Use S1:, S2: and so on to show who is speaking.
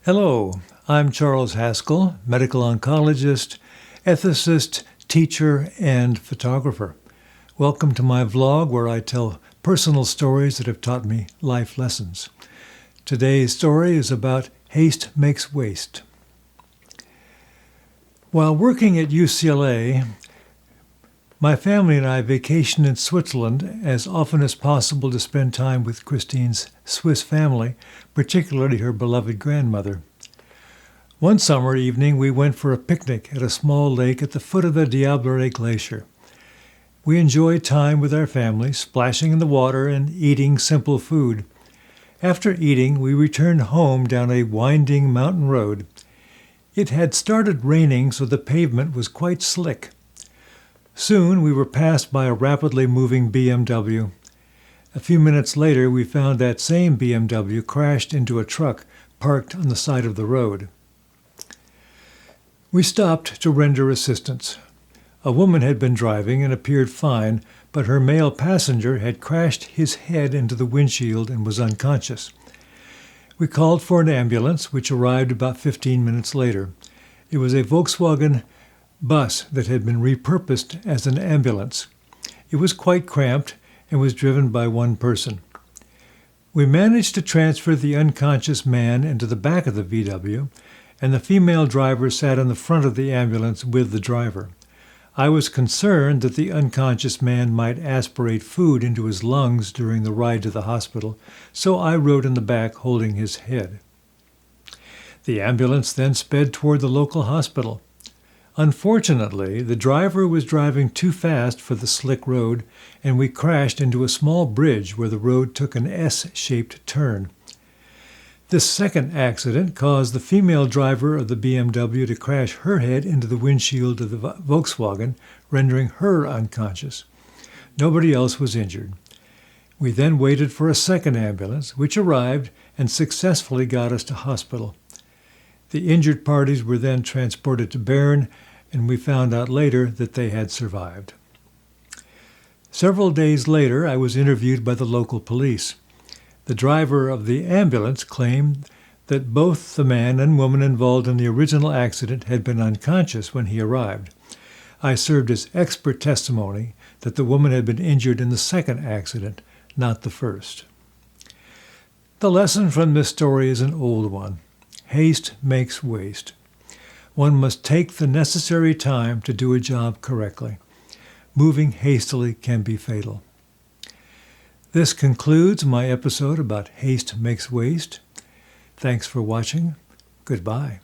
S1: Hello, I'm Charles Haskell, medical oncologist, ethicist, teacher, and photographer. Welcome to my vlog where I tell personal stories that have taught me life lessons. Today's story is about Haste Makes Waste. While working at UCLA, my family and I vacationed in Switzerland as often as possible to spend time with Christine's Swiss family, particularly her beloved grandmother. One summer evening, we went for a picnic at a small lake at the foot of the Diable Glacier. We enjoyed time with our family, splashing in the water and eating simple food. After eating, we returned home down a winding mountain road. It had started raining, so the pavement was quite slick. Soon we were passed by a rapidly moving BMW. A few minutes later, we found that same BMW crashed into a truck parked on the side of the road. We stopped to render assistance. A woman had been driving and appeared fine, but her male passenger had crashed his head into the windshield and was unconscious. We called for an ambulance, which arrived about 15 minutes later. It was a Volkswagen bus that had been repurposed as an ambulance. It was quite cramped and was driven by one person. We managed to transfer the unconscious man into the back of the VW, and the female driver sat in the front of the ambulance with the driver. I was concerned that the unconscious man might aspirate food into his lungs during the ride to the hospital, so I rode in the back holding his head. The ambulance then sped toward the local hospital. Unfortunately, the driver was driving too fast for the slick road, and we crashed into a small bridge where the road took an S-shaped turn. This second accident caused the female driver of the BMW to crash her head into the windshield of the Volkswagen, rendering her unconscious. Nobody else was injured. We then waited for a second ambulance, which arrived and successfully got us to hospital. The injured parties were then transported to Bern, and we found out later that they had survived. Several days later, I was interviewed by the local police. The driver of the ambulance claimed that both the man and woman involved in the original accident had been unconscious when he arrived. I served as expert testimony that the woman had been injured in the second accident, not the first. The lesson from this story is an old one. Haste makes waste. One must take the necessary time to do a job correctly. Moving hastily can be fatal. This concludes my episode about Haste Makes Waste. Thanks for watching. Goodbye.